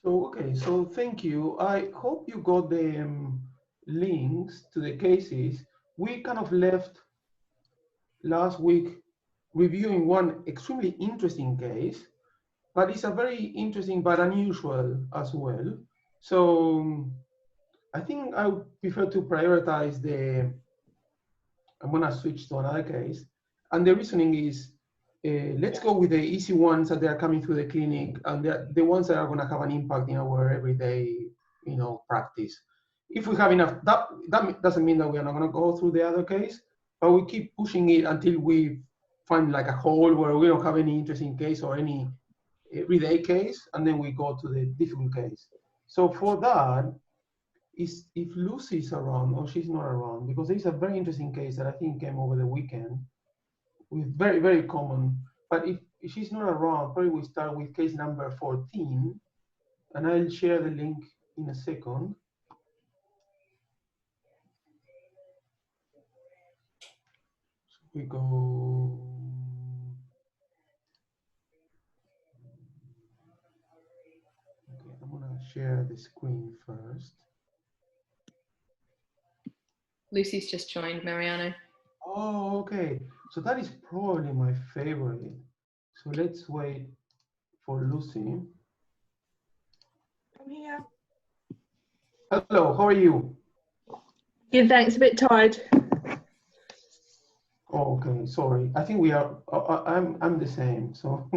So, okay, so thank you. I hope you got the links to the cases. We kind of left last week reviewing one extremely interesting case, but it's a very interesting but unusual as well. So I think I would prefer to prioritize I'm gonna switch to another case. And the reasoning is, let's go with the easy ones that they are coming through the clinic and the ones that are gonna have an impact in our everyday, practice. If we have enough, that doesn't mean that we are not gonna go through the other case, but we keep pushing it until we find like a hole where we don't have any interesting case or any everyday case, and then we go to the difficult case. So for that, is if Lucy is around or she's not around, because there's a very interesting case that I think came over the weekend with very, very common. But if she's not around, probably we start with case number 14, and I'll share the link in a second. So we go. Okay, I'm gonna share the screen first. Lucy's just joined, Mariano. Oh, okay. So that is probably my favorite. So let's wait for Lucy. I'm here. Hello, how are you? Good, thanks. A bit tired. Oh, okay, sorry. I think we are. I'm the same. So,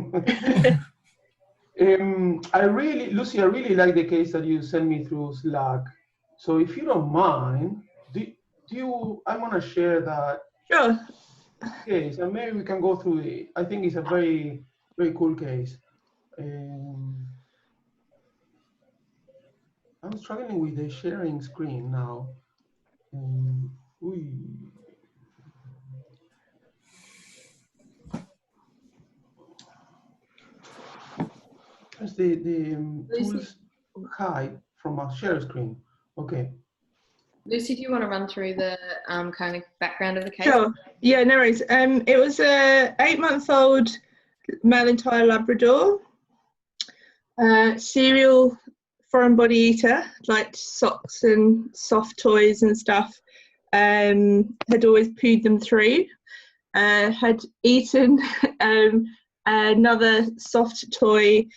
Lucy, I really like the case that you sent me through Slack. So, if you don't mind, I'm gonna share that Sure. case, and maybe we can go through it. I think it's a very, very cool case. I'm struggling with the sharing screen now. There's the tools hide from a share screen. Okay. Lucy, do you want to run through the kind of background of the case? Sure. Yeah, no worries. It was a 8-month-old male entire Labrador, serial foreign body eater, liked socks and soft toys and stuff. Had always pooed them through. Had eaten another soft toy,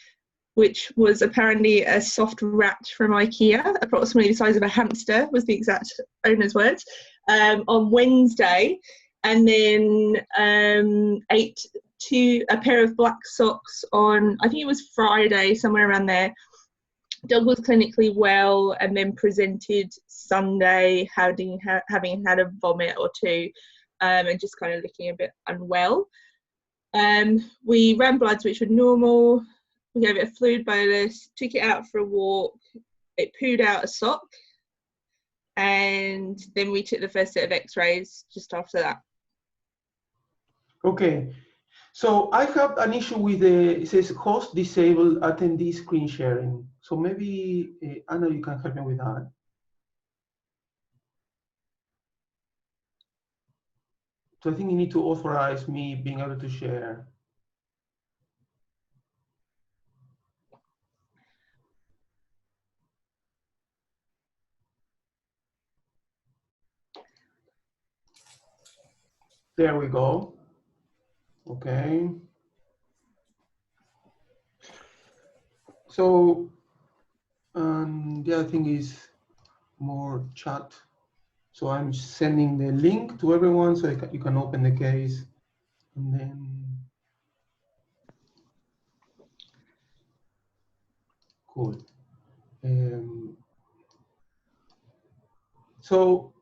which was apparently a soft rat from IKEA, approximately the size of a hamster, was the exact owner's words, on Wednesday, and then ate a pair of black socks on, I think it was Friday, somewhere around there. Dog was clinically well, and then presented Sunday having had a vomit or two, and just kind of looking a bit unwell. We ran bloods, which were normal. We gave it a fluid bolus, took it out for a walk. It pooed out a sock, and then we took the first set of x-rays just after that. Okay, so I have an issue with it says host disabled attendee screen sharing. So maybe, Anna, you can help me with that. So I think you need to authorize me being able to share. There we go. Okay. So, the other thing is more chat. So I'm sending the link to everyone so you can open the case, and then cool. So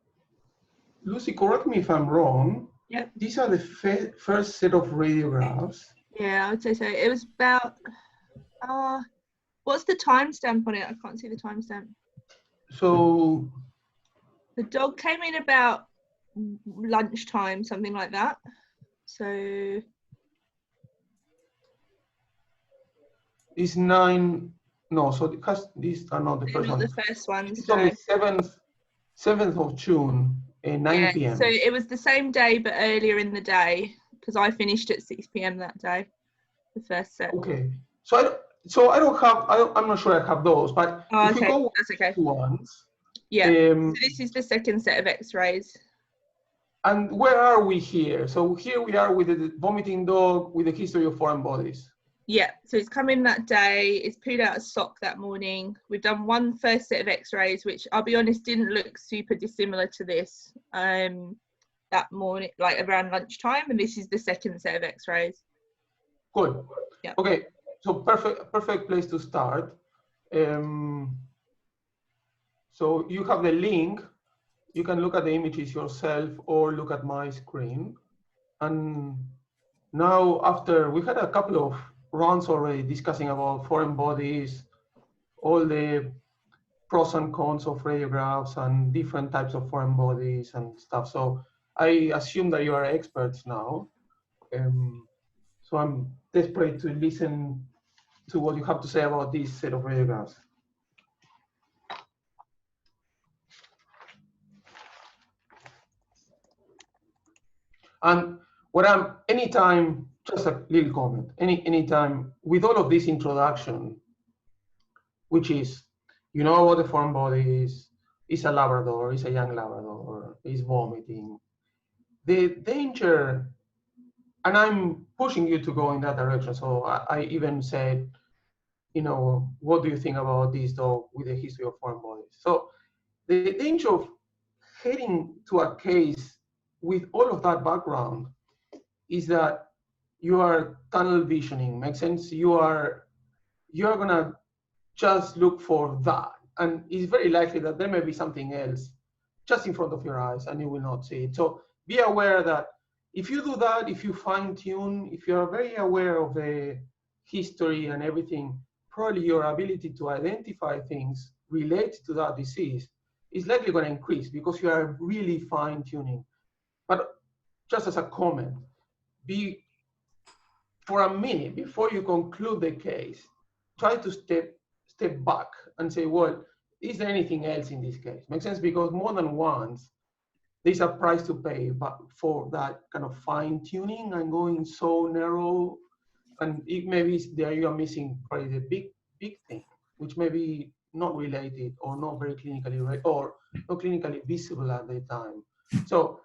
Lucy, correct me if I'm wrong. Yep. These are the first set of radiographs. Yeah, I would say so. It was about, what's the timestamp on it? I can't see the timestamp. So the dog came in about lunchtime, something like that. So it's 9. No, so these are not the first ones. The first ones. It's on the 7th of June, 9 p.m. So it was the same day, but earlier in the day, because I finished at 6 p.m. that day, the first set. Okay. So so I don't have, I'm not sure I have those, but Oh, if you okay, go with that's okay. these ones, Yeah, so this is the second set of x-rays. and where are we here? So here we are with the vomiting dog with a history of foreign bodies. Yeah, so it's come in that day, it's pooed out a sock that morning. We've done one first set of x-rays, which I'll be honest, didn't look super dissimilar to this that morning, like around lunchtime, and this is the second set of x-rays. Good. Yeah. Okay, so perfect place to start. So you have the link. You can look at the images yourself or look at my screen. And now, after we had a couple of rounds already discussing about foreign bodies, all the pros and cons of radiographs and different types of foreign bodies and stuff. So I assume that you are experts now. So I'm desperate to listen to what you have to say about this set of radiographs. And anytime, just a little comment, anytime with all of this introduction, which is, you know what the foreign body is a Labrador, is a young Labrador, is vomiting. The danger, and I'm pushing you to go in that direction. So I even said, you know, what do you think about this dog with a history of foreign bodies? So the danger of heading to a case with all of that background is that you are tunnel visioning. Makes sense? You're gonna just look for that, and it's very likely that there may be something else just in front of your eyes, and you will not see it. So be aware that if you do that, if you fine tune, if you are very aware of the history and everything, probably your ability to identify things related to that disease is likely going to increase because you are really fine tuning. But just as a comment, be for a minute before you conclude the case, try to step back and say, well, is there anything else in this case? Makes sense, because more than once, there's a price to pay for that kind of fine tuning and going so narrow, and it maybe there you are missing probably the big thing, which may be not related or not very clinically or not clinically visible at the time. So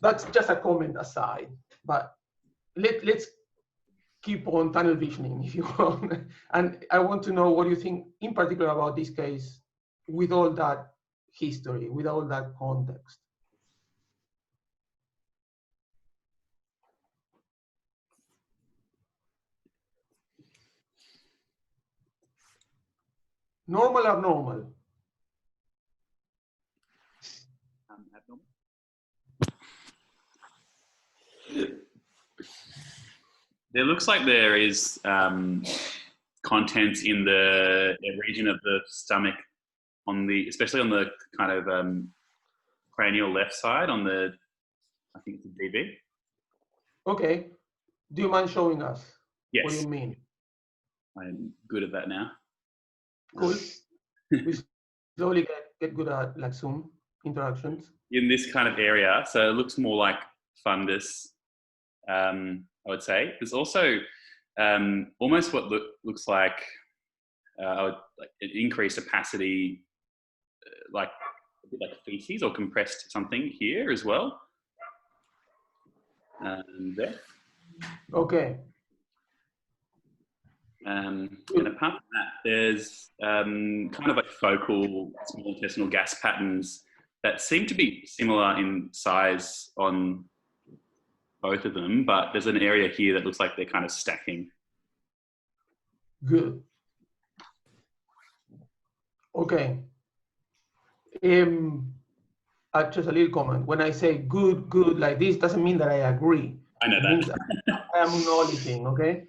that's just a comment aside, but let's keep on tunnel visioning if you want. And I want to know what you think in particular about this case with all that history, with all that context. Normal, abnormal? Abnormal. There looks like there is contents in the region of the stomach, especially on the kind of cranial left side, on the, I think it's the DB. Okay. Do you mind showing us? Yes. What do you mean? I'm good at that now. Cool. We slowly get good at like Zoom interactions. In this kind of area, so it looks more like fundus, I would say. There's also almost what looks like an increased opacity, like a bit like feces or compressed something here as well. There. Okay. And apart from that, there's kind of like focal small intestinal gas patterns that seem to be similar in size on both of them, but there's an area here that looks like they're kind of stacking. Good. Okay. Just a little comment. When I say good like this, doesn't mean that I agree. I know it that. Means I am acknowledging, okay?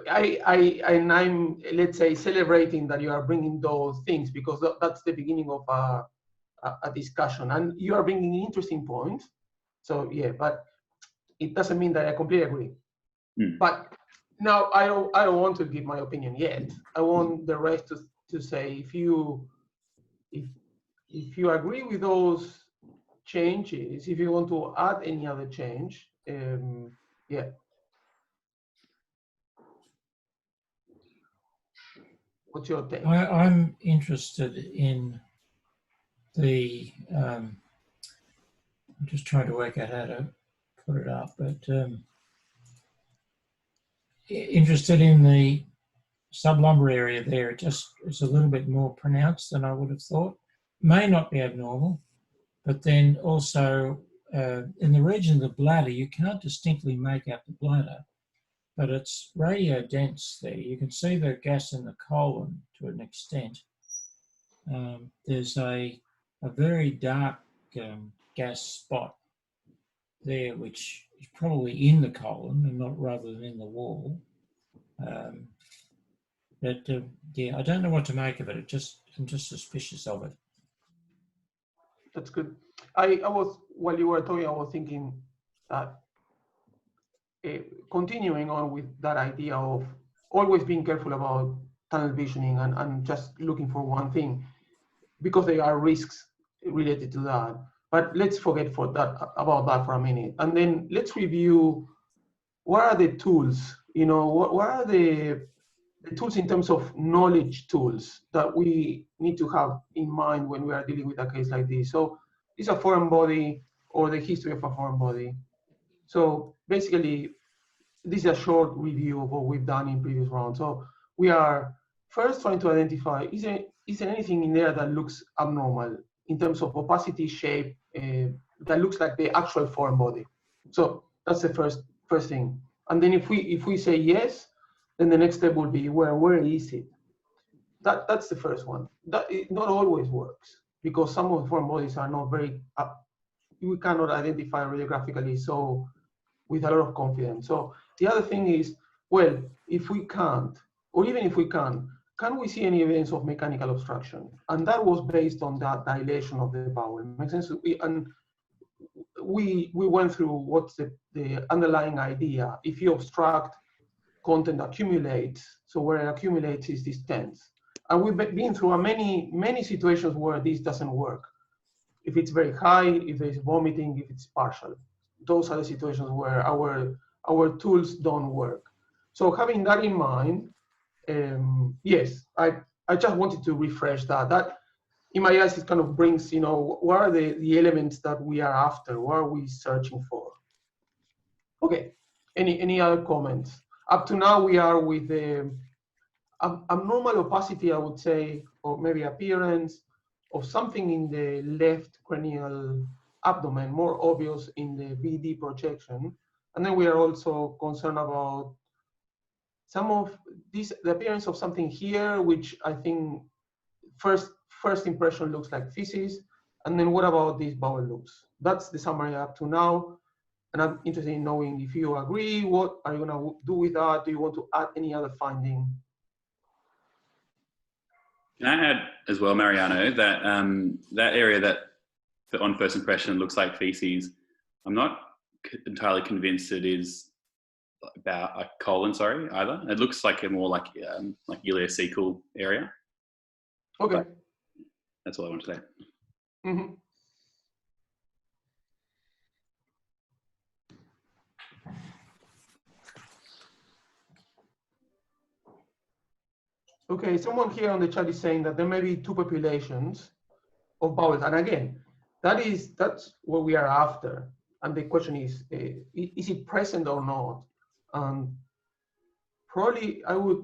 I'm, let's say, celebrating that you are bringing those things because that's the beginning of a discussion, and you are bringing interesting points. So yeah, but it doesn't mean that I completely agree. But now I don't want to give my opinion yet. I want the rest to say if you agree with those changes, if you want to add any other change, yeah. What's your take? I'm interested in the, I'm just trying to work out how to put it up, but interested in the sublumbar area there. It's a little bit more pronounced than I would have thought. May not be abnormal, but then also in the region of the bladder, you can't distinctly make out the bladder, but it's radiodense there. You can see the gas in the colon to an extent. There's a very dark gas spot there, which is probably in the colon and not rather than in the wall. Yeah, I don't know what to make of it. I'm just suspicious of it. That's good. I was, while you were talking, I was thinking that continuing on with that idea of always being careful about tunnel visioning and just looking for one thing, because there are risks related to that. But let's forget about that for a minute. And then let's review what are the tools, what are the tools in terms of knowledge tools that we need to have in mind when we are dealing with a case like this. So it's a foreign body or the history of a foreign body. So basically, this is a short review of what we've done in previous rounds. So we are first trying to identify, is there anything in there that looks abnormal in terms of opacity, shape, that looks like the actual foreign body? So that's the first thing. And then if we say yes, then the next step will be where is it? That's the first one. That it not always works, because some of the foreign bodies are not very, we cannot identify radiographically so with a lot of confidence. So the other thing is, well, if we can't, or even if we can we see any evidence of mechanical obstruction? And that was based on that dilation of the bowel. Makes sense? We went through what's the underlying idea. If you obstruct, content accumulates. So where it accumulates is this tense. And we've been through many situations where this doesn't work. If it's very high, if there's vomiting, if it's partial. Those are the situations where our tools don't work. So having that in mind, yes, I just wanted to refresh that. That in my eyes, it kind of brings, what are the elements that we are after? What are we searching for? Okay, any other comments? Up to now, we are with the abnormal opacity, I would say, or maybe appearance of something in the left cranial abdomen, more obvious in the BD projection. And then we are also concerned about some of this, the appearance of something here, which I think first impression looks like feces. And then what about these bowel loops? That's the summary up to now. And I'm interested in knowing if you agree, what are you gonna do with that? Do you want to add any other finding? Can I add as well, Mariano, that that area that on first impression looks like feces, I'm not entirely convinced it is about a colon, either. It looks like a more like ileocecal area. Okay. But that's all I want to say. Mm-hmm. Okay, someone here on the chat is saying that there may be two populations of bowels. And again, that's what we are after. And the question is it present or not? Probably I would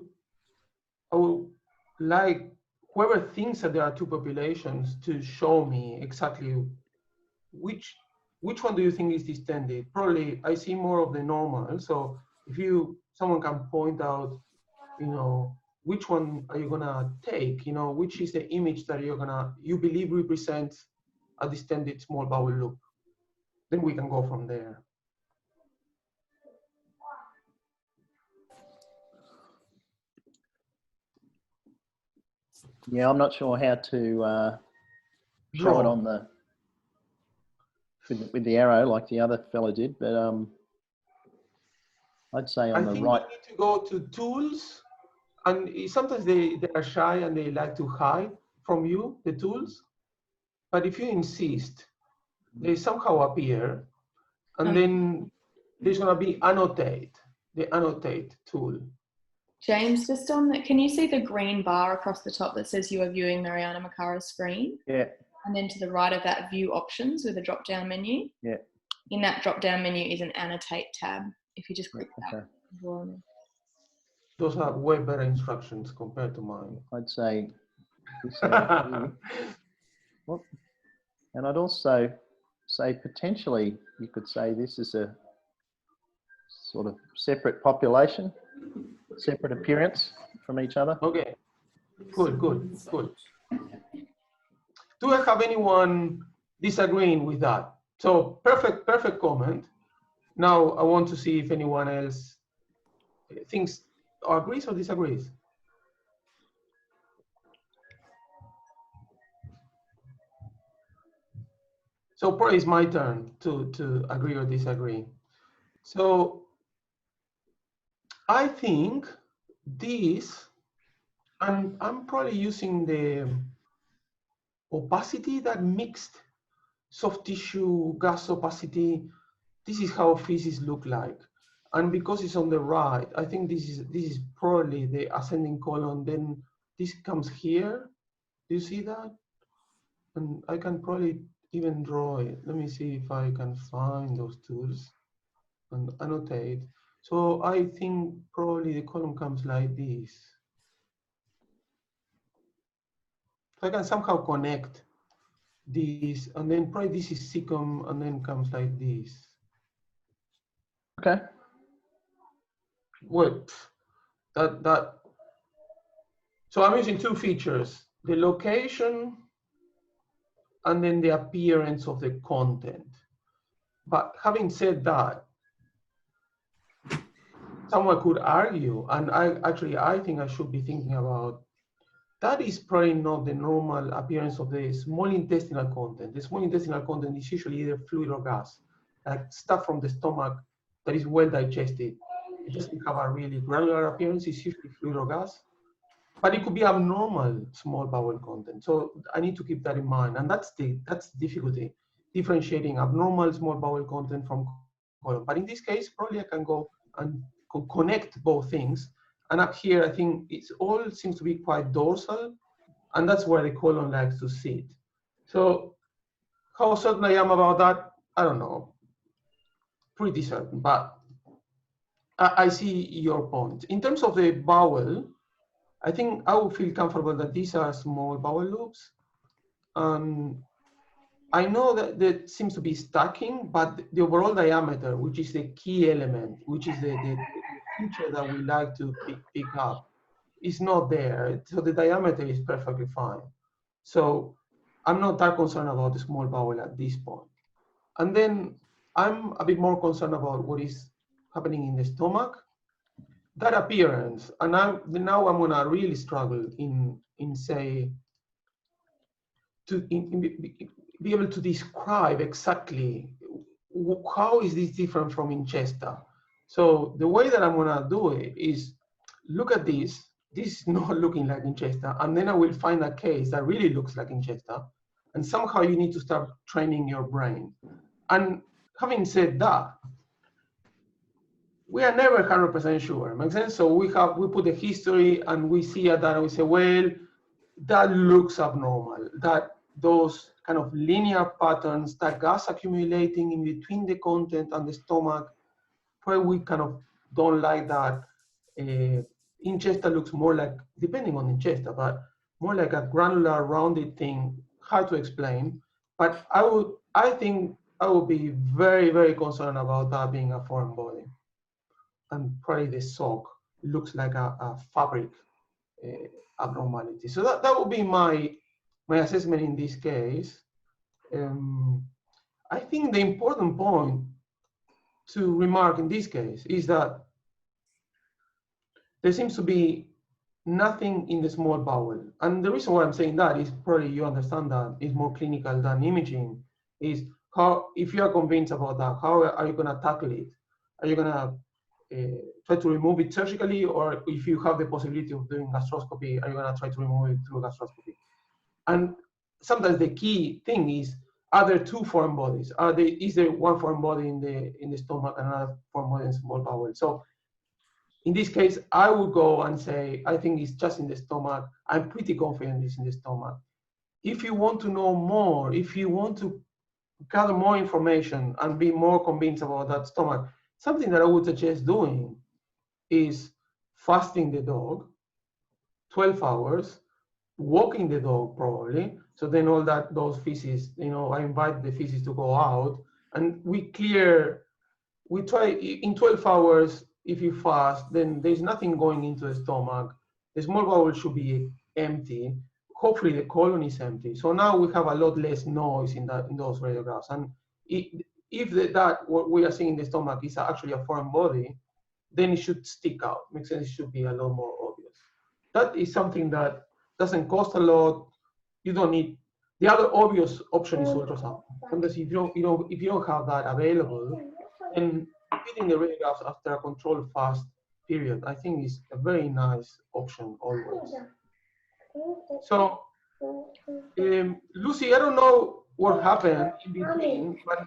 like whoever thinks that there are two populations to show me exactly which one do you think is distended? Probably I see more of the normal. So if someone can point out, which one are you gonna take? Which is the image that you believe represents a distended small bowel loop? Then we can go from there. Yeah, I'm not sure how to show it on the with the arrow like the other fellow did, but I'd say on the right. I think you need to go to tools, and sometimes they are shy and they like to hide from you the tools. But if you insist, they somehow appear, and then there's gonna be annotate, the annotate tool. James, just on that, can you see the green bar across the top that says you are viewing Mariano Makara's screen? Yeah. And then to the right of that, view options with a drop-down menu. Yeah. In that drop-down menu is an annotate tab. If you just click that. Okay. Those are way better instructions compared to mine. I'd say this over here. Well, and I'd also say potentially you could say this is a sort of separate population, separate appearance from each other. Okay, good. Do I have anyone disagreeing with that? So perfect comment. Now I want to see if anyone else thinks or agrees or disagrees. So probably it's my turn to agree or disagree. So I think this, and I'm probably using the opacity, that mixed soft tissue gas opacity. This is how feces look like. And because it's on the right, I think this is probably the ascending colon. Then this comes here. Do you see that? And I can probably even draw it. Let me see if I can find those tools and annotate. So I think probably the column comes like this. So I can somehow connect this, and then probably this is cecum, and then comes like this. Okay. Well, so I'm using two features, the location and then the appearance of the content. But having said that, someone could argue, and I think I should be thinking about, that is probably not the normal appearance of the small intestinal content. The small intestinal content is usually either fluid or gas, like stuff from the stomach that is well digested. It doesn't have a really granular appearance, it's usually fluid or gas. But it could be abnormal small bowel content. So I need to keep that in mind. And that's the difficulty, differentiating abnormal small bowel content from colon. But in this case, probably I can go and connect both things. And up here, I think it all seems to be quite dorsal, and that's where the colon likes to sit. So how certain I am about that, I don't know. Pretty certain, but I see your point. In terms of the bowel, I think I would feel comfortable that these are small bowel loops. I know that that seems to be stacking, but the overall diameter, which is the key element, which is the feature that we like to pick up, is not there. So the diameter is perfectly fine. So I'm not that concerned about the small bowel at this point. And then I'm a bit more concerned about what is happening in the stomach. That appearance, and now I'm gonna really struggle in say, to be able to describe exactly how is this different from Inchesta. So the way that I'm gonna do it is look at this. This is not looking like Inchesta, and then I will find a case that really looks like Inchesta, and somehow you need to start training your brain. And having said that, we are never 100% sure. Makes sense? So we put the history and we see that and we say, well, that looks abnormal. That those kind of linear patterns, that gas accumulating in between the content and the stomach, probably we kind of don't like that. Inchesta looks more like, depending on Inchesta, but more like a granular rounded thing, hard to explain. But I think I would be very, very concerned about that being a foreign body. And probably the sock looks like a fabric abnormality. So that would be my assessment in this case. I think the important point to remark in this case is that there seems to be nothing in the small bowel. And the reason why I'm saying that is probably you understand that it's more clinical than imaging, is how, if you are convinced about that, how are you gonna tackle it? Are you gonna try to remove it surgically, or if you have the possibility of doing gastroscopy, are you gonna try to remove it through gastroscopy? And sometimes the key thing is, are there two foreign bodies? Is there one foreign body in the stomach and another foreign body in the small bowel? So in this case, I would go and say, I think it's just in the stomach. I'm pretty confident it's in the stomach. If you want to know more, if you want to gather more information and be more convinced about that stomach, something that I would suggest doing is fasting the dog 12 hours, walking the dog probably. So then all that, those feces, I invite the feces to go out, and we try in 12 hours. If you fast, then there's nothing going into the stomach. The small bowel should be empty. Hopefully the colon is empty. So now we have a lot less noise in those radiographs. And if what we are seeing in the stomach is actually a foreign body, then it should stick out. Makes sense. It should be a lot more obvious. That is something that doesn't cost a lot. You don't need. The other obvious option is ultrasound. Sometimes if you don't have that available, then feeding the radiographs after a controlled fast period, I think, is a very nice option always. So, Lucy, I don't know what happened in between, but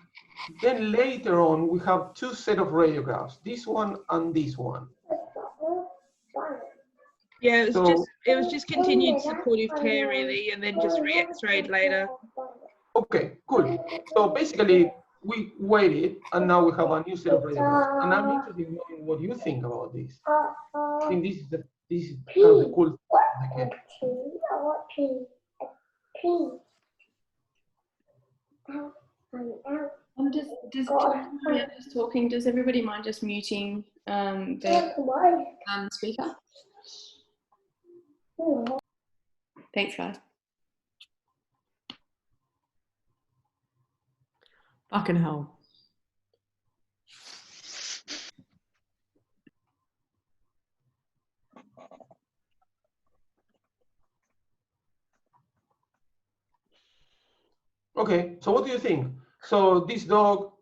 then later on we have two sets of radiographs, this one and this one. Yeah, it was just continued supportive care really, and then just re-x-rayed later. Okay, cool. So basically, we waited, and now we have a new set of radiographs. And I'm interested in knowing what you think about this. I think this is kind of the cool thing. I'm just talking. Does everybody mind just muting the speaker? Thanks, guys. Fucking hell. Okay, so what do you think? So this dog,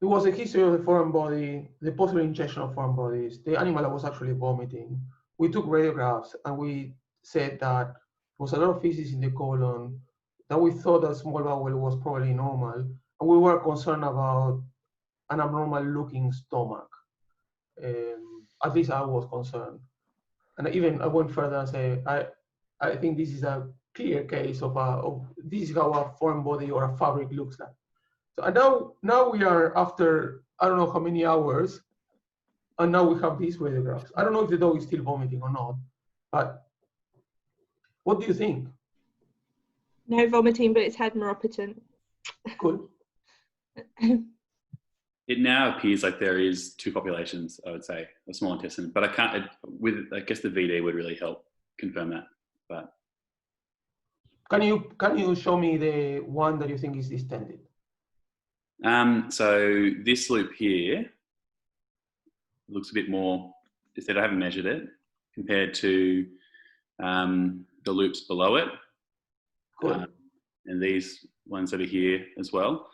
there was a history of the foreign body, the possible injection of foreign bodies. The animal was actually vomiting. We took radiographs and we said that there was a lot of feces in the colon, that we thought that small bowel was probably normal, and we were concerned about an abnormal looking stomach. At least I was concerned. And I went further and said, I think this is a clear case of this is how a foreign body or a fabric looks like. So and now we are after I don't know how many hours, and now we have these radiographs. I don't know if the dog is still vomiting or not, but what do you think? No vomiting, but it's had neuropitant. Cool. It now appears like there is two populations, I would say, of small intestine, but I guess the VD would really help confirm that. But can you show me the one that you think is distended? So this loop here looks a bit more, instead I haven't measured it, compared to the loops below it. Cool. And these ones that are here as well.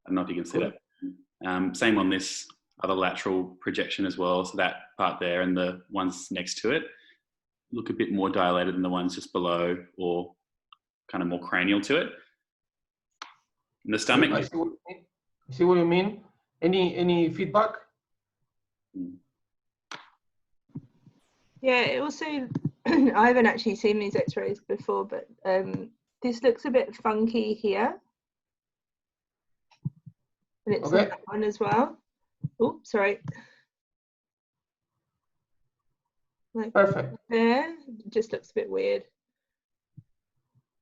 I don't know if you can see that. Same on this other lateral projection as well. So that part there and the ones next to it look a bit more dilated than the ones just below, or kind of more cranial to it. In the stomach. I see what you mean. Any feedback? Yeah, it also, I haven't actually seen these x-rays before, but this looks a bit funky here. And it's okay. that one as well. Oh, sorry. Like perfect. There, it just looks a bit weird.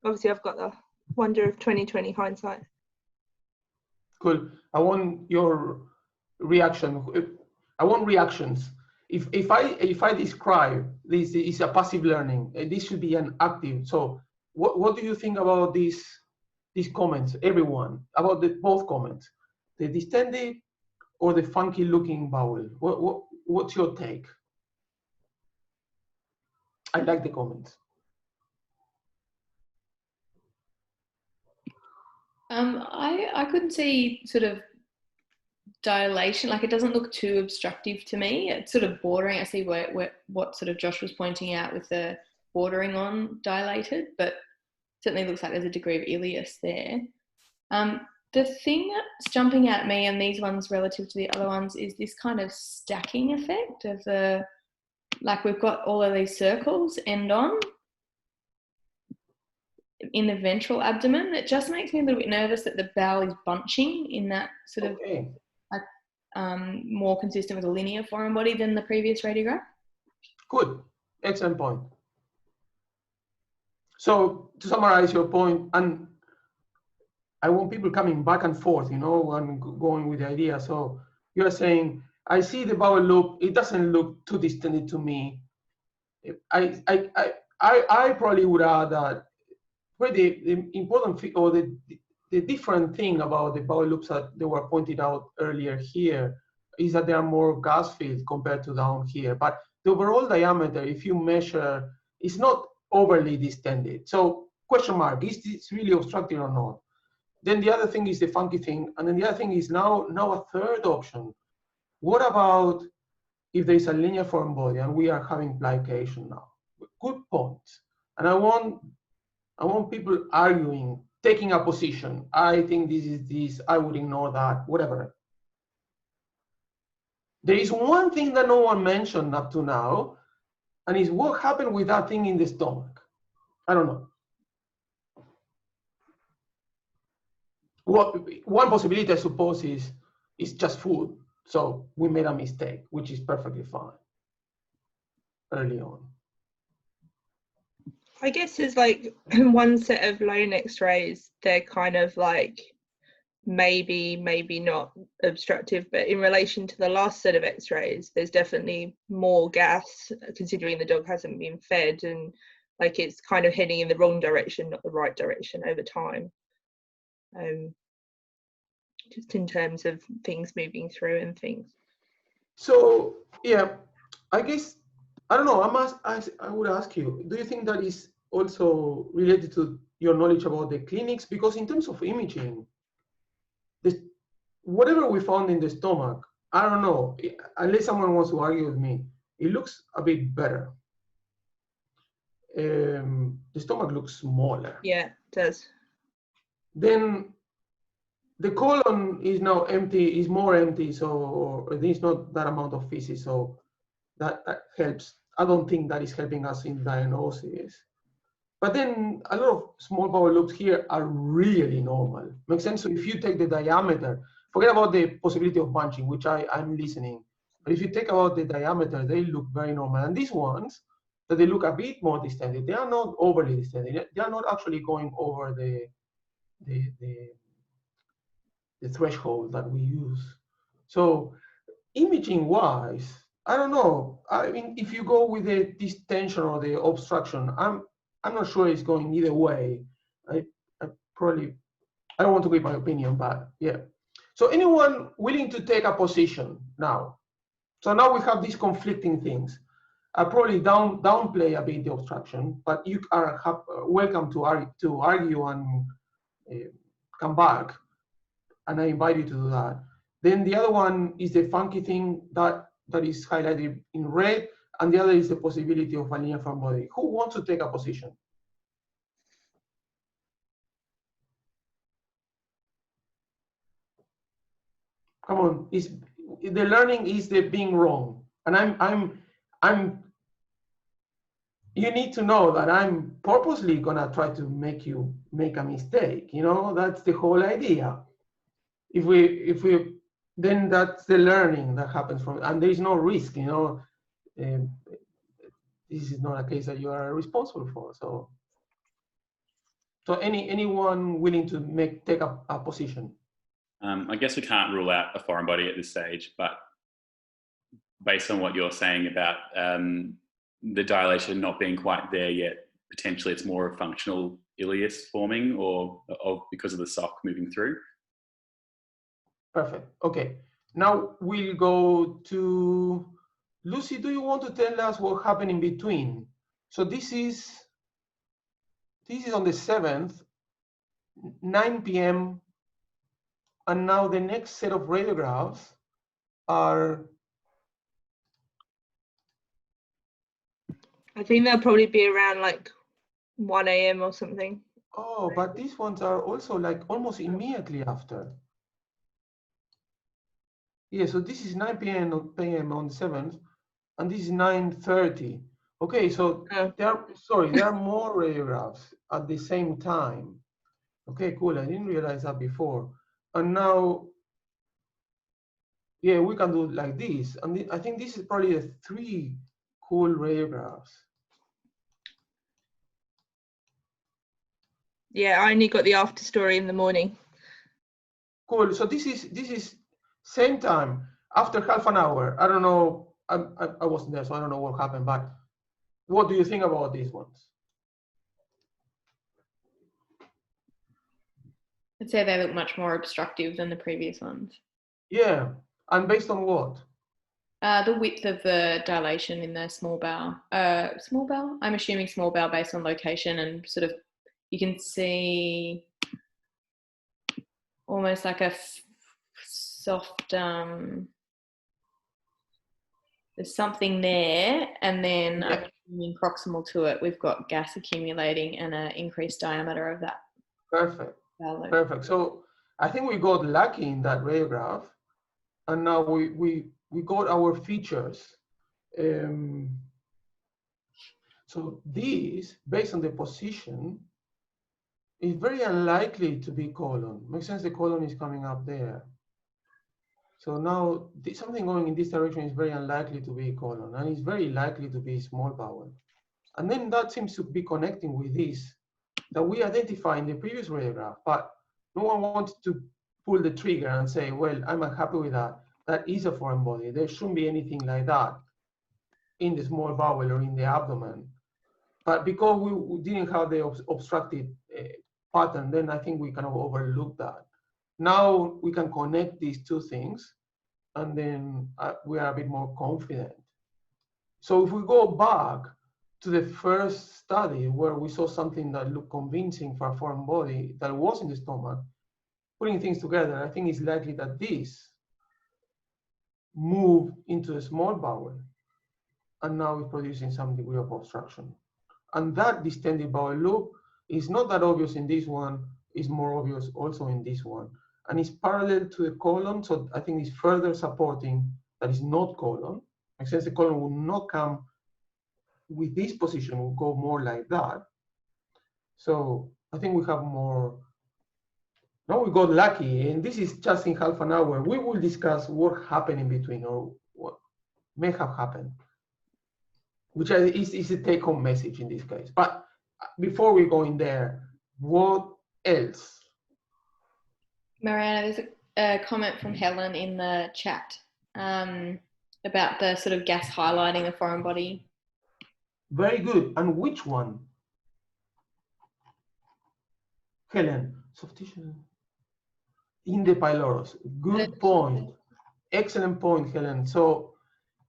Obviously, I've got the wonder of 20/20 hindsight. Cool. I want your reaction. I want reactions. If I describe this is a passive learning, this should be an active. So what do you think about these comments, everyone, about both comments, the distended or the funky looking bowel? What's your take? I like the comments. I couldn't see sort of dilation, like it doesn't look too obstructive to me. It's sort of bordering. I see what sort of Josh was pointing out with the bordering on dilated, but certainly looks like there's a degree of ileus there. The thing that's jumping at me, and these ones relative to the other ones, is this kind of stacking effect of the, like we've got all of these circles end on in the ventral abdomen. It just makes me a little bit nervous that the bowel is bunching in that sort of more consistent with a linear foreign body than the previous radiograph. Good, excellent point. So to summarize your point, and I want people coming back and forth, you know, and going with the idea. So you're saying, I see the bowel loop, it doesn't look too distended to me. I probably would add that the important thing, or the different thing about the bowel loops that they were pointed out earlier here is that they are more gas filled compared to down here. But the overall diameter, if you measure, is not overly distended. So question mark, is this really obstructive or not? Then the other thing is the funky thing. And then the other thing is now a third option. What about if there is a linear foreign body and we are having plication now? Good point. And I want people arguing, taking a position. I think this is this, I would ignore that, whatever. There is one thing that no one mentioned up to now, and is what happened with that thing in the stomach. I don't know. One possibility, I suppose, is just food. So we made a mistake, which is perfectly fine early on. I guess there's like one set of loan x-rays, they're kind of like maybe not obstructive, but in relation to the last set of x-rays, there's definitely more gas, considering the dog hasn't been fed, and like it's kind of heading in the wrong direction, not the right direction over time. Just in terms of things moving through and things. So yeah, I guess, I don't know, I would ask you, do you think that is also related to your knowledge about the clinics? Because in terms of imaging, whatever we found in the stomach, I don't know, unless someone wants to argue with me, it looks a bit better. The stomach looks smaller. Yeah, it does. Then the colon is now empty, is more empty, so there's not that amount of feces, so that helps. I don't think that is helping us in diagnosis. But then a lot of small bowel loops here are really normal. Makes sense? So if you take the diameter, forget about the possibility of bunching, which I'm listening. But if you take out the diameter, they look very normal. And these ones, that they look a bit more distended, they are not overly distended. They are not actually going over the threshold that we use. So imaging wise, I don't know. I mean, if you go with the distension or the obstruction, I'm not sure it's going either way. I don't want to give my opinion, but yeah. So anyone willing to take a position now? So now we have these conflicting things. I probably downplay a bit the obstruction, but you are welcome to argue and come back. And I invite you to do that. Then the other one is the funky thing that is highlighted in red, and the other is the possibility of a linear foreign body. Who wants to take a position? Come on, the learning is the being wrong, and you need to know that I'm purposely gonna try to make you make a mistake. You know, that's the whole idea. If we then that's the learning that happens from, and there is no risk, you know. This is not a case that you are responsible for. So anyone willing to take a position? I guess we can't rule out a foreign body at this stage, but based on what you're saying about the dilation not being quite there yet, potentially it's more a functional ileus forming or because of the sock moving through. Perfect. Okay. Now we'll go to Lucy. Do you want to tell us what happened in between? So this is on the 7th, 9 p.m. And now the next set of radiographs are. I think they'll probably be around like 1 a.m. or something. Oh, but these ones are also like almost immediately after. Yeah, so this is 9 p.m. on the 7th, and this is 9:30. Okay, so there are more radiographs at the same time. Okay, cool. I didn't realize that before. And now, yeah, we can do it like this. And I think this is probably the 3 cool radiographs. Yeah, I only got the after story in the morning. Cool. So this is same time after half an hour. I don't know. I wasn't there, so I don't know what happened. But what do you think about these ones? I'd say they look much more obstructive than the previous ones. Yeah, and based on what? The width of the dilation in the small bowel. Small bowel? I'm assuming small bowel based on location, and sort of you can see almost like a soft, there's something there, and then I'm assuming proximal to it, we've got gas accumulating and an increased diameter of that. Perfect. Perfect. So I think we got lucky in that radiograph, and now we got our features. So this, based on the position, is very unlikely to be colon. Makes sense. The colon is coming up there. So now something going in this direction is very unlikely to be colon, and it's very likely to be small bowel. And then that seems to be connecting with this that we identified in the previous radiograph, but no one wanted to pull the trigger and say, well, I'm unhappy with that. That is a foreign body. There shouldn't be anything like that in the small bowel or in the abdomen. But because we didn't have the obstructed pattern, then I think we kind of overlooked that. Now we can connect these two things, and then we are a bit more confident. So if we go back to the first study where we saw something that looked convincing for a foreign body that was in the stomach, putting things together, I think it's likely that this moved into the small bowel and now is producing some degree of obstruction. And that distended bowel loop is not that obvious in this one, is more obvious also in this one. And it's parallel to the colon, so I think it's further supporting that it's not colon. Makes sense, the colon will not come with this position, will go more like that. So I think we have more. Now we got lucky, and this is just in half an hour. We will discuss what happened in between or what may have happened, which is a take-home message in this case. But before we go in there, what else? Mariana, there's a comment from Helen in the chat about the sort of gas highlighting the foreign body. Very good. And which one? Helen, soft tissue in the pylorus. Good point. Excellent point, Helen. So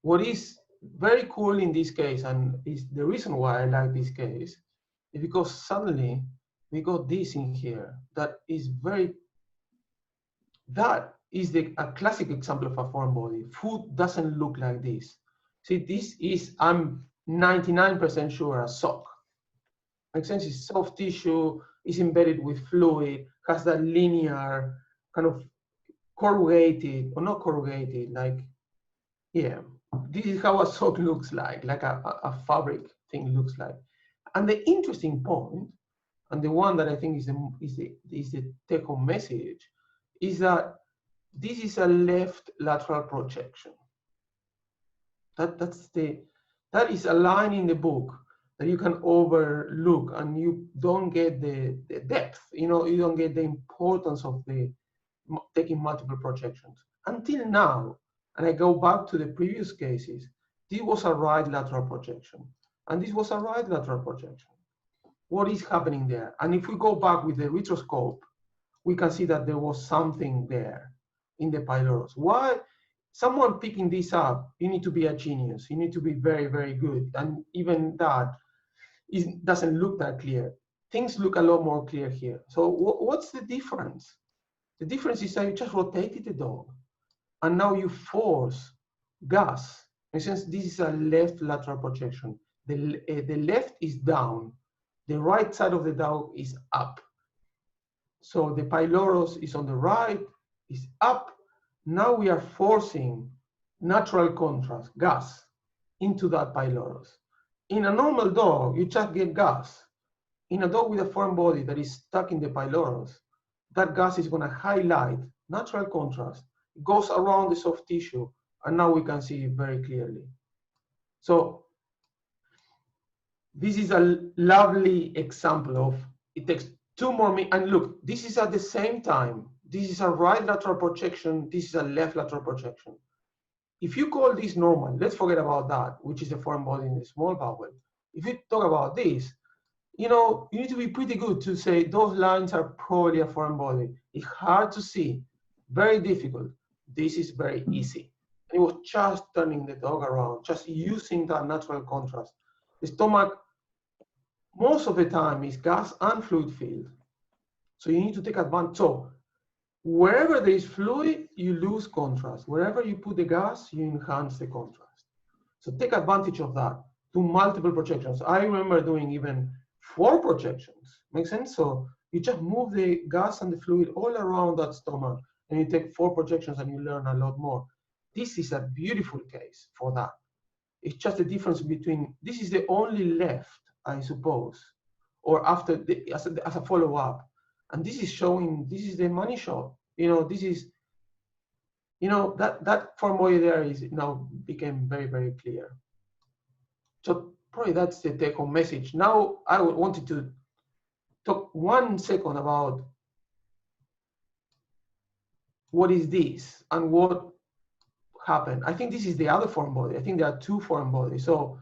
what is very cool in this case, and is the reason why I like this case, is because suddenly we got this in here that is a classic example of a foreign body. Food doesn't look like this. See, this is, I'm 99% sure, a sock. Makes sense, it's soft tissue, is embedded with fluid, has that linear kind of corrugated, or not corrugated, like, yeah, this is how a sock looks like a fabric thing looks like. And the interesting point, and the one that I think is the take-home message, is that this is a left lateral projection. That is a line in the book that you can overlook, and you don't get the depth. You don't get the importance of taking multiple projections until now. And I go back to the previous cases. This was a right lateral projection, and this was a right lateral projection. What is happening there? And if we go back with the retroscope, we can see that there was something there in the pylorus. Why? Someone picking this up, you need to be a genius. You need to be very, very good. And even that doesn't look that clear. Things look a lot more clear here. So what's the difference? The difference is that you just rotated the dog, and now you force gas. In a sense, this is a left lateral projection. The left is down. The right side of the dog is up. So the pylorus is on the right, is up. Now we are forcing natural contrast, gas, into that pylorus. In a normal dog, you just get gas. In a dog with a foreign body that is stuck in the pylorus, that gas is going to highlight natural contrast, goes around the soft tissue, and now we can see it very clearly. So this is a lovely example of, it takes 2 more minutes, and look, this is at the same time. This is a right lateral projection, this is a left lateral projection. If you call this normal, let's forget about that, which is the foreign body in the small bowel. If you talk about this, you know, you need to be pretty good to say those lines are probably a foreign body. It's hard to see, very difficult. This is very easy. And it was just turning the dog around, just using that natural contrast. The stomach, most of the time, is gas and fluid filled. So you need to take advantage. So wherever there is fluid, you lose contrast. Wherever you put the gas, you enhance the contrast. So take advantage of that. Do multiple projections. I remember doing even 4 projections. Make sense? So you just move the gas and the fluid all around that stomach, and you take 4 projections and you learn a lot more. This is a beautiful case for that. It's just the difference between, this is the only left, I suppose, or after the, as a follow-up. And this is showing, this is the money shot. You know, this is, you know, that foreign body there is now became very, very clear. So probably that's the take-home message. Now I wanted to talk 1 second about what is this and what happened. I think this is the other foreign body. I think there are 2 foreign bodies. So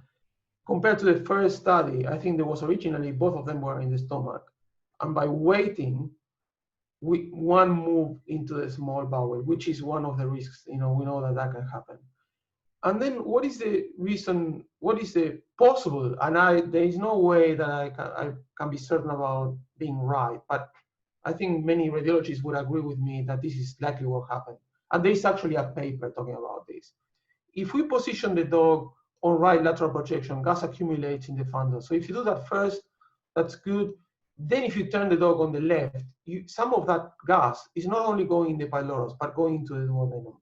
compared to the first study, I think there was originally both of them were in the stomach. And by waiting, one moved into the small bowel, which is one of the risks. You know, we know that that can happen. And then what is the reason, what is the possible, and there is no way that I can be certain about being right, but I think many radiologists would agree with me that this is likely what happened. And there is actually a paper talking about this. If we position the dog on right lateral projection, gas accumulates in the fundus. So if you do that first, that's good. Then if you turn the dog on the left, some of that gas is not only going in the pylorus, but going into the duodenum.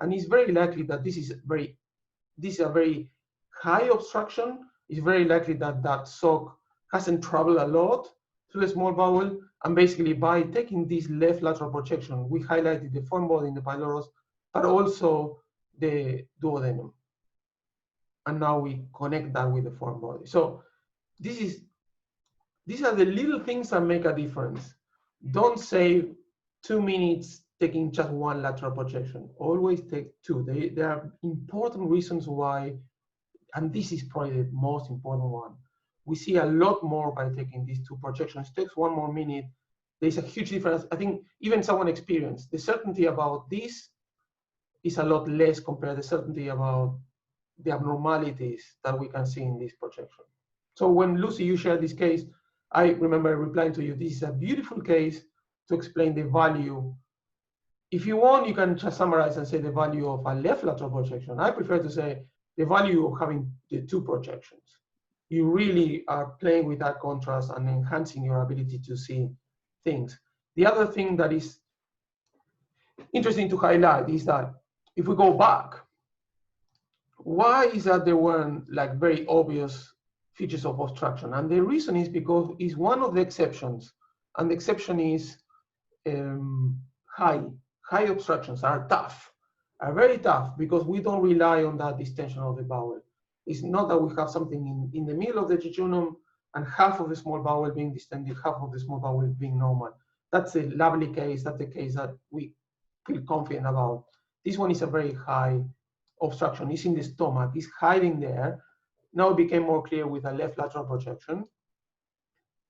And it's very likely that this is a very high obstruction. It's very likely that that sock hasn't traveled a lot through the small bowel. And basically by taking this left lateral projection, we highlighted the foreign body in the pylorus, but also the duodenum. And now we connect that with the foreign body. So these are the little things that make a difference. Don't save 2 minutes taking just 1 lateral projection. Always take 2. There are important reasons why, and this is probably the most important one. We see a lot more by taking these 2 projections. It takes 1 more minute. There's a huge difference. I think even someone experienced, the certainty about this is a lot less compared to the certainty about the abnormalities that we can see in this projection. So when Lucy, you shared this case, I remember replying to you, this is a beautiful case to explain the value. If you want, you can just summarize and say the value of a left lateral projection. I prefer to say the value of having the 2 projections. You really are playing with that contrast and enhancing your ability to see things. The other thing that is interesting to highlight is that if we go back, why is that there weren't like very obvious features of obstruction? And the reason is because it's one of the exceptions, and the exception is high obstructions are tough, are very tough, because we don't rely on that distension of the bowel. It's not that we have something in the middle of the jejunum and half of the small bowel being distended, half of the small bowel being normal. That's a lovely case. That's the case that we feel confident about. This one is a very high obstruction. It's in the stomach. It's hiding there. Now it became more clear with a left lateral projection.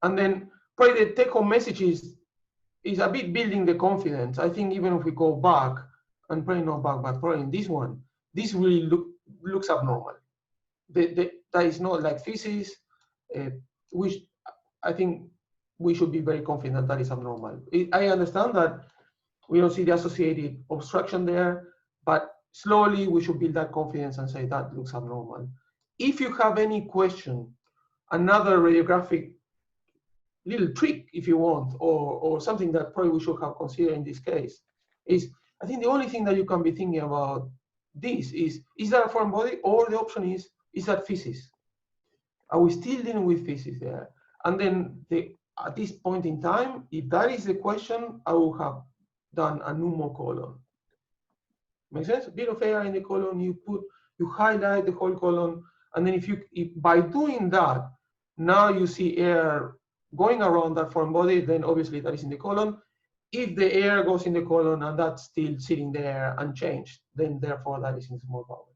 And then probably the take-home message is a bit building the confidence. I think even if we go back, and probably not back, but probably in this one, this really looks abnormal. That is not like feces, which I think we should be very confident that is abnormal. I understand that we don't see the associated obstruction there, but slowly we should build that confidence and say that looks abnormal. If you have any question, another radiographic little trick, if you want, or something that probably we should have considered in this case, is I think the only thing that you can be thinking about this is that a foreign body, or the option is that feces? Are we still dealing with feces there? And then at this point in time, if that is the question, I will have done a pneumo colon. Make sense? A bit of air in the colon, you highlight the whole colon, and then if by doing that, now you see air going around that foreign body, then obviously that is in the colon. If the air goes in the colon and that's still sitting there unchanged, then therefore that is in small bowel.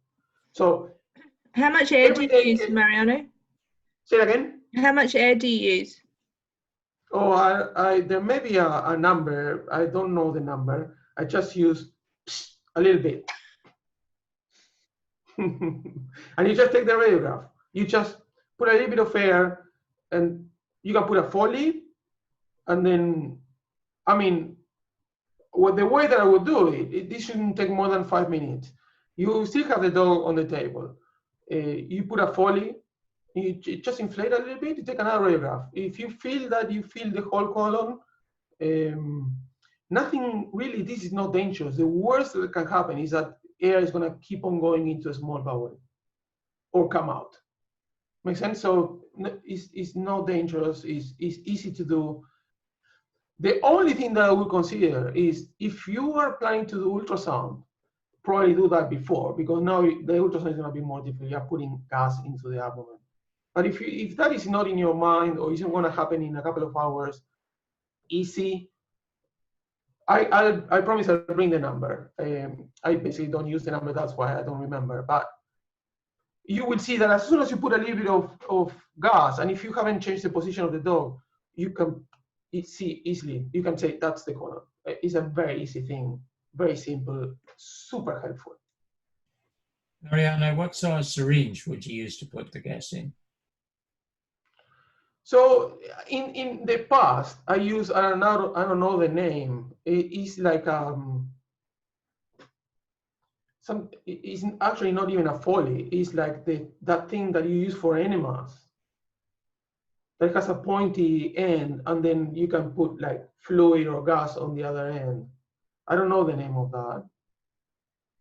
So how much air do you use, Mariano? Say it again. How much air do you use? Oh, there may be a number. I don't know the number. I just use a little bit. And you just take the radiograph. You just put a little bit of air, and you can put a Foley, and then, I mean, the way that I would do it, this shouldn't take more than 5 minutes. You still have the dog on the table. You put a Foley, you just inflate a little bit, you take another radiograph. If you feel that you feel the whole colon, nothing really, this is not dangerous. The worst that can happen is that air is going to keep on going into a small bowel or come out. Make sense? So it's not dangerous, it's easy to do. The only thing that I would consider is if you are planning to do ultrasound, probably do that before, because now the ultrasound is going to be more difficult. You're putting gas into the abdomen. But if that is not in your mind or isn't going to happen in a couple of hours, easy. I promise I'll bring the number. I basically don't use the number, that's why I don't remember. But you will see that as soon as you put a little bit of gas, and if you haven't changed the position of the dog, you can see easily. You can say that's the colon. It's a very easy thing, very simple, super helpful. Mariano, what size syringe would you use to put the gas in? So in the past, I use, I don't know the name. It's like it's actually not even a Foley. It's like that thing that you use for enemas that has a pointy end, and then you can put like fluid or gas on the other end. I don't know the name of that.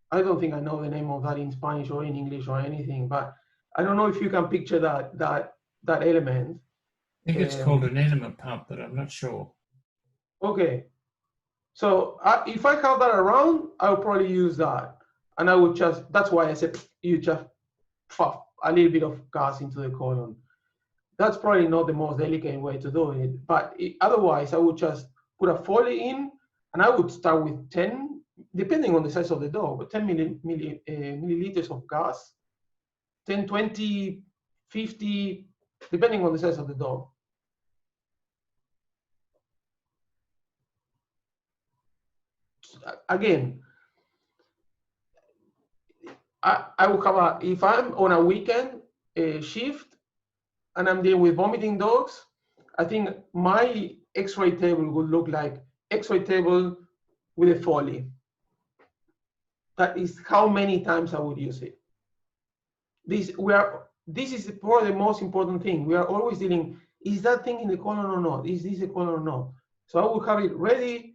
I don't think I know the name of that in Spanish or in English or anything, but I don't know if you can picture that element. I think it's called an enema pump, but I'm not sure. Okay. So if I have that around, I would probably use that. And I would just, that's why I said you just puff a little bit of gas into the colon. That's probably not the most delicate way to do it. But otherwise, I would just put a Foley in, and I would start with 10, depending on the size of the dog, but 10 milliliters of gas, 10, 20, 50, depending on the size of the dog. Again, I will have if I'm on a weekend shift and I'm dealing with vomiting dogs, I think my X-ray table would look like X-ray table with a Foley. That is how many times I would use it. This is probably the most important thing. We are always dealing, is that thing in the colon or not? Is this a colon or not? So I would have it ready,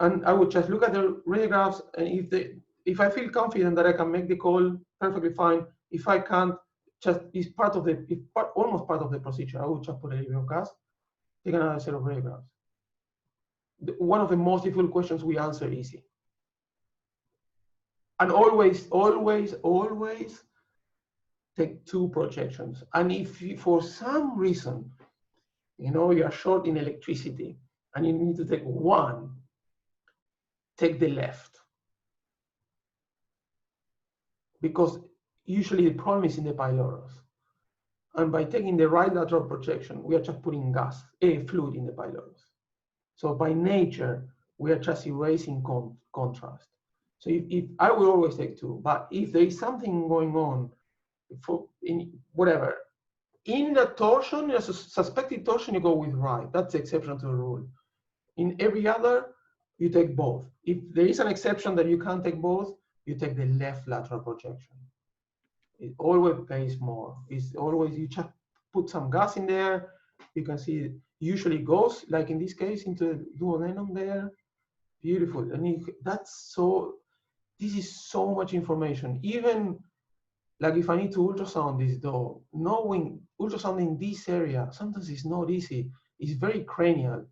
and I would just look at the radiographs, and if I feel confident that I can make the call, perfectly fine. If I can't, just it's almost part of the procedure. I would just put a little bit of gas, take another set of radiographs. One of the most difficult questions we answer easy. And always, always, always take 2 projections. And if you, for some reason, you are short in electricity and you need to take 1, take the left. Because usually the problem is in the pylorus. And by taking the right lateral projection, we are just putting fluid in the pylorus. So by nature, we are just erasing contrast. So if I will always take 2, but if there is something going on, in whatever, in the torsion, a suspected torsion, you go with right. That's the exception to the rule. In every other, you take both. If there is an exception that you can't take both, you take the left lateral projection. It always pays more. It's always, you just put some gas in there, You can see it usually goes, like in this case, into the duodenum there. Beautiful. And this is so much information. Even like if I need to ultrasound this dog, knowing ultrasounding this area, sometimes it's not easy. It's very cranial.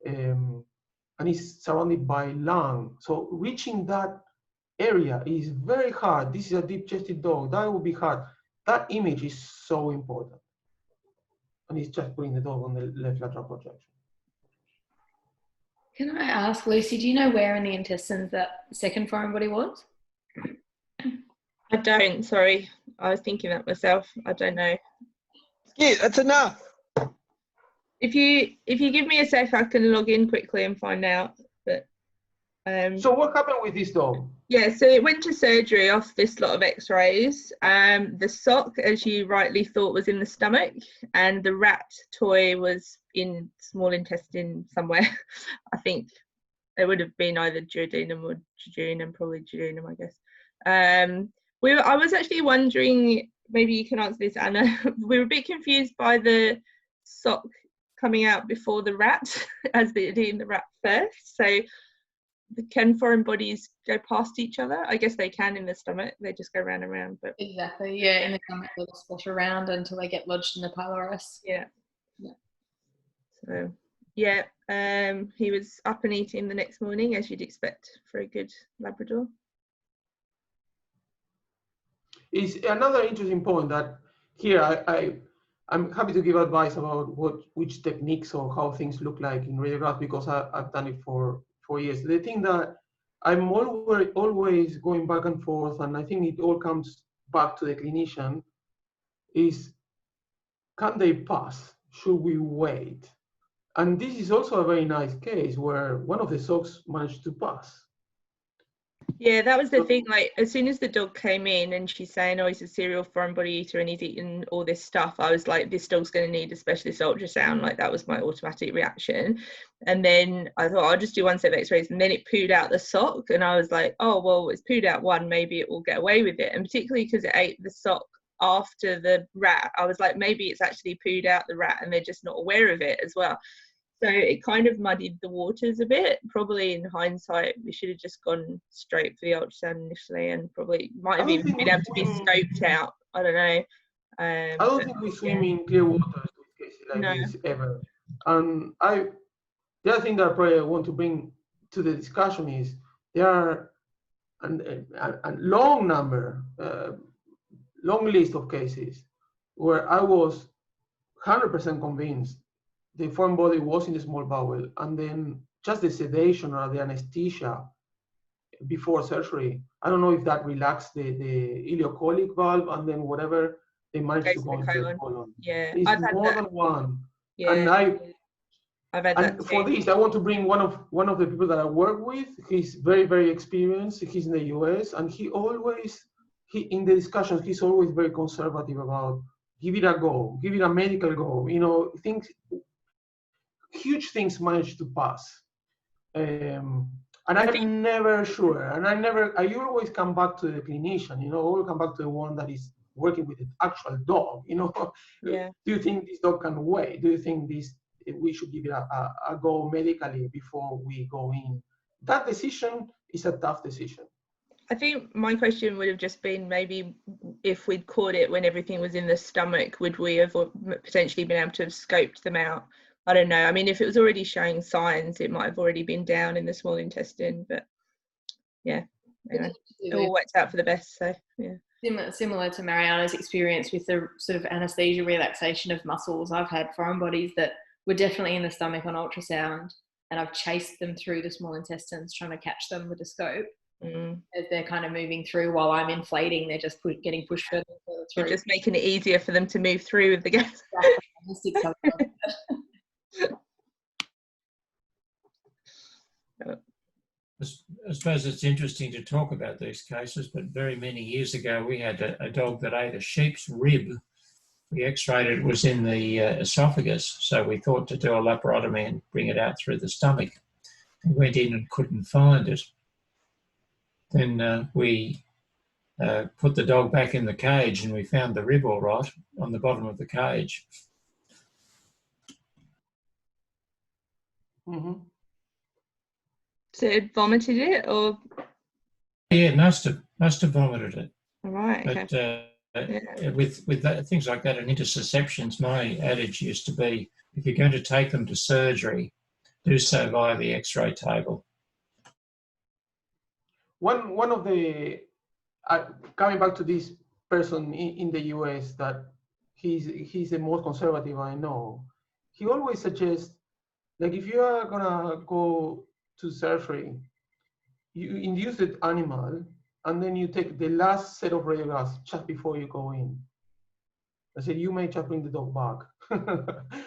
And it's surrounded by lung. So reaching that area is very hard. This is a deep-chested dog. That would be hard. That image is so important. And it's just putting the dog on the left lateral projection. Can I ask, Lucy, do you know where in the intestines that second foreign body was? I don't, sorry. I was thinking that myself. I don't know. Yeah, that's enough. If you give me a sec, I can log in quickly and find out. But so what happened with this dog? yeah, so it went to surgery off this lot of x-rays. The sock, as you rightly thought, was in the stomach, and the rat toy was in small intestine somewhere. I think it would have been either duodenum or jejunum, probably jejunum, I guess. I was actually wondering, maybe you can answer this, Anna. We were a bit confused by the sock coming out before the rat, as they did in the rat first. So can foreign bodies go past each other? I guess they can in the stomach. They just go round and round. But exactly, yeah. In the stomach, they'll splash around until they get lodged in the pylorus. Yeah. So yeah, he was up and eating the next morning, as you'd expect for a good Labrador. Is another interesting point that here I'm happy to give advice about which techniques or how things look like in radiographs, because I've done it for 4 years. The thing that I'm always going back and forth, and I think it all comes back to the clinician, is can they pass? Should we wait? And this is also a very nice case where one of the socks managed to pass. Yeah, that was the thing. Like, as soon as the dog came in and she's saying, oh, he's a serial foreign body eater and he's eating all this stuff, I was like, this dog's going to need a specialist ultrasound. Like, that was my automatic reaction. And then I thought, I'll just do one set of x-rays, and then it pooed out the sock, and I was like, oh, well, it's pooed out one, maybe it will get away with it. And particularly because it ate the sock after the rat, I was like, maybe it's actually pooed out the rat and they're just not aware of it as well. So it kind of muddied the waters a bit. Probably in hindsight, we should have just gone straight for the ultrasound initially, and probably might have even been able to be scoped out. I don't know. I don't think we swim in clear waters with cases like this ever. And the other thing that I probably want to bring to the discussion is there are a long list of cases where I was 100% convinced the foreign body was in the small bowel, and then just the sedation or the anesthesia before surgery, I don't know if that relaxed the ileocolic valve, and then whatever they managed to go into the colon. Yeah, it's I've had more that. than one. Yeah, and I've had and that for too. this, I want to bring one of the people that I work with. He's very, very experienced. He's in the US, and he in the discussions, he's always very conservative about give it a go, give it a medical go. You know, huge things manage to pass. And I'm never sure. And I always come back to the clinician, you know, I always come back to the one that is working with the actual dog, you know. Yeah. Do you think this dog can wait? Do you think we should give it a go medically before we go in? That decision is a tough decision. I think my question would have just been, maybe if we'd caught it when everything was in the stomach, would we have potentially been able to have scoped them out? I don't know. I mean, if it was already showing signs, it might have already been down in the small intestine. But yeah, anyway, it all worked out for the best. So yeah. Similar to Mariano's experience with the sort of anesthesia relaxation of muscles, I've had foreign bodies that were definitely in the stomach on ultrasound, and I've chased them through the small intestines trying to catch them with a scope. As they're kind of moving through while I'm inflating, they're just getting pushed further through. You're just making it easier for them to move through with the gas. I suppose it's interesting to talk about these cases, but very many years ago we had a dog that ate a sheep's rib. We x-rayed it, was in the esophagus, so we thought to do a laparotomy and bring it out through the stomach. We went in and couldn't find it. Then we put the dog back in the cage, and we found the rib all right on the bottom of the cage. Mm-hmm. So it vomited it, or? Yeah, it must have vomited it. All right. Okay. But with that, things like that and interceptions, my adage used to be, if you're going to take them to surgery, do so via the X-ray table. One of the coming back to this person in the US that he's the most conservative I know. He always suggests, like, if you are gonna go to surgery, you induce the animal and then you take the last set of radiographs just before you go in. I said, you may just bring the dog back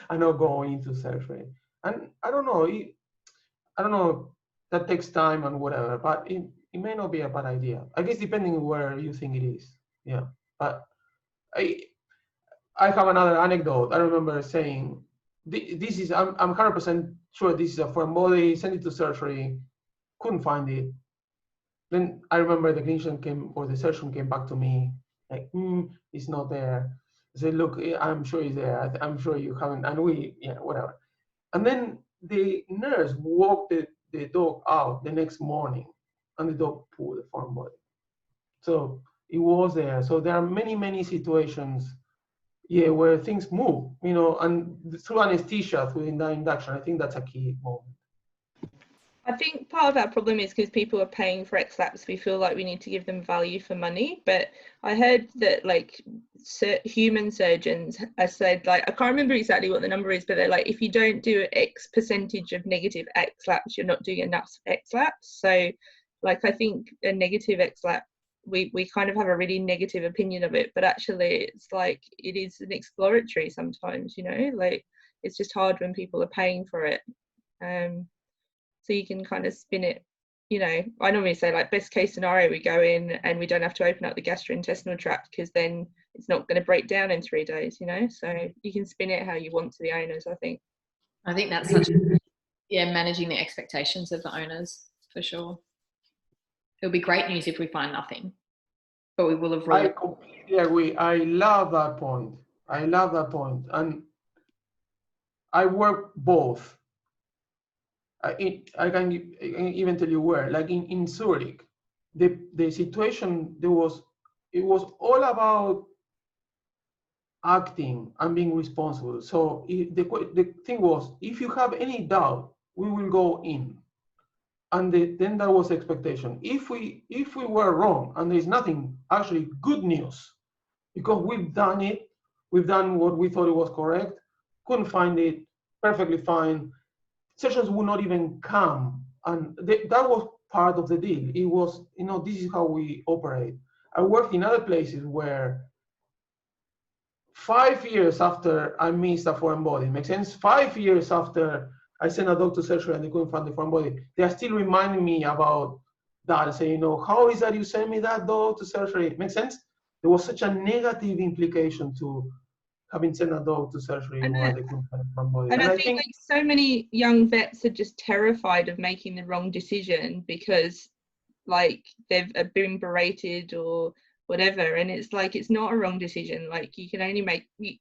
and not go into surgery. And I don't know, that takes time and whatever, but it may not be a bad idea. I guess depending on where you think it is. Yeah. But I have another anecdote. I remember saying, this is, I'm 100% sure this is a foreign body, send it to surgery, couldn't find it. Then I remember the clinician the surgeon came back to me, like, it's not there. I said, look, I'm sure it's there. I'm sure you haven't, and whatever. And then the nurse walked the dog out the next morning, and the dog pulled the foreign body. So it was there. So there are many situations, where things move, and through anesthesia, through the induction, I think that's a key moment. I think part of that problem is because people are paying for XLAPs, we feel like we need to give them value for money. But I heard that, like, human surgeons have said, like, I can't remember exactly what the number is, but they're like, if you don't do X percentage of negative XLAPs, you're not doing enough XLAPs. So, like, I think a negative XLAP, we kind of have a really negative opinion of it, but actually it's like, it is an exploratory sometimes, like, it's just hard when people are paying for it. So you can kind of spin it, I normally say, like, best case scenario, we go in and we don't have to open up the gastrointestinal tract, because then it's not going to break down in 3 days, so you can spin it how you want to the owners, I think. I think that's managing the expectations of the owners, for sure. It'll be great news if we find nothing, but we will have ruled. I completely agree. I love that point. And I work both. I can even tell you where, like in Zurich, the situation, it was all about acting and being responsible. So the thing was, if you have any doubt, we will go in. And then that was the expectation. If we were wrong, and there's nothing, actually good news, because we've done it, we've done what we thought it was correct, couldn't find it, perfectly fine. Sessions would not even come, and that was part of the deal. It was, this is how we operate. I worked in other places where 5 years after I missed a foreign body, makes sense? 5 years after I sent a dog to surgery and they couldn't find the foreign body, they are still reminding me about that. I say, how is that you sent me that dog to surgery? Makes sense? There was such a negative implication to having sent a dog to surgery while they couldn't find the foreign body. And I think, like, so many young vets are just terrified of making the wrong decision because, like, they've been berated or whatever, and it's like, it's not a wrong decision. Like, you can only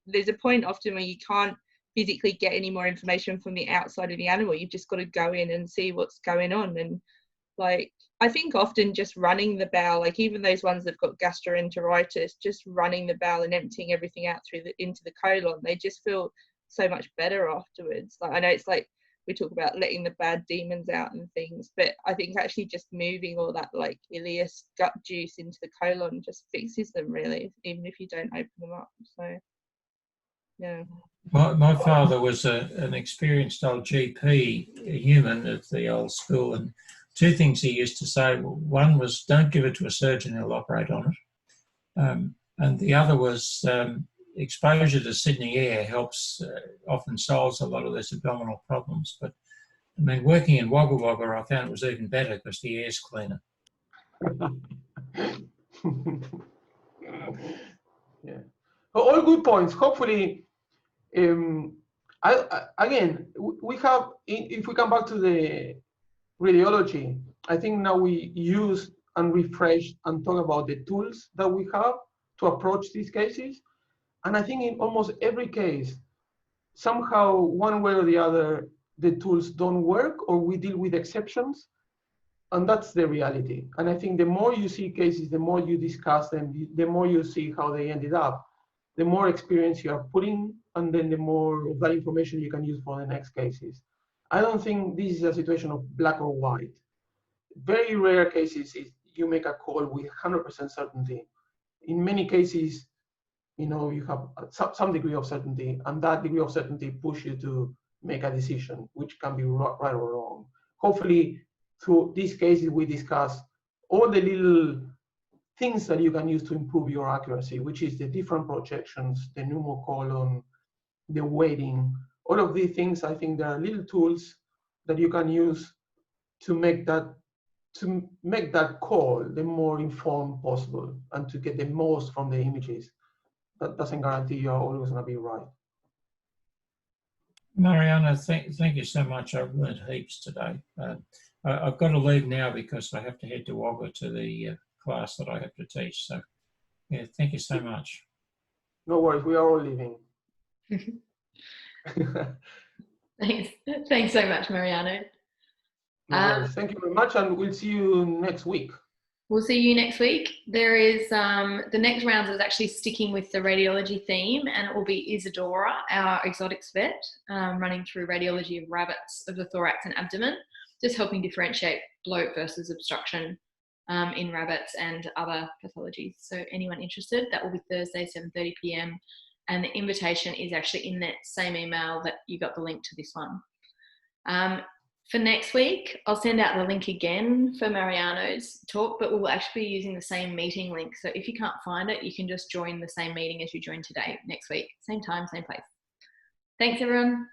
there's a point often where you can't physically get any more information from the outside of the animal. You've just got to go in and see what's going on. And, like, I think often just running the bowel, like even those ones that've got gastroenteritis, just running the bowel and emptying everything out into the colon, they just feel so much better afterwards. Like, I know it's like we talk about letting the bad demons out and things, but I think actually just moving all that, like, ileus gut juice into the colon just fixes them, really, even if you don't open them up. So yeah. My father was an experienced old GP, a human of the old school, and 2 things he used to say. One was, don't give it to a surgeon, he'll operate on it. And the other was, exposure to Sydney air helps, often solves a lot of those abdominal problems. But I mean, working in Wagga Wagga, I found it was even better because the air's cleaner. Yeah. All good points. Hopefully, again, we have, if we come back to the radiology, I think now we use and refresh and talk about the tools that we have to approach these cases. And I think in almost every case, somehow, one way or the other, the tools don't work or we deal with exceptions. And that's the reality. And I think the more you see cases, the more you discuss them, the more you see how they ended up, the more experience you are putting, and then the more of that information you can use for the next cases. I don't think this is a situation of black or white. Very rare cases is you make a call with 100% certainty. In many cases, you have some degree of certainty, and that degree of certainty pushes you to make a decision, which can be right or wrong. Hopefully, through these cases, we discuss all the little things that you can use to improve your accuracy, which is the different projections, the pneumocolon, the weighting, all of these things. I think there are little tools that you can use to make that call the more informed possible and to get the most from the images. That doesn't guarantee you're always going to be right. Mariano, thank you so much. I've learned heaps today. I've got to leave now because I have to head to Wagga to the class that I have to teach. So, yeah, thank you so much. No worries, we are all leaving. Thanks so much, Mariano. No worries. Thank you very much, and we'll see you next week. We'll see you next week. There is the next round is actually sticking with the radiology theme, and it will be Isadora, our exotics vet, running through radiology of rabbits of the thorax and abdomen, just helping differentiate bloat versus obstruction in rabbits and other pathologies. So anyone interested, that will be Thursday, 7:30 p.m. And the invitation is actually in that same email that you got the link to this one. For next week, I'll send out the link again for Mariano's talk, but we'll actually be using the same meeting link. So if you can't find it, you can just join the same meeting as you joined today, next week. Same time, same place. Thanks, everyone.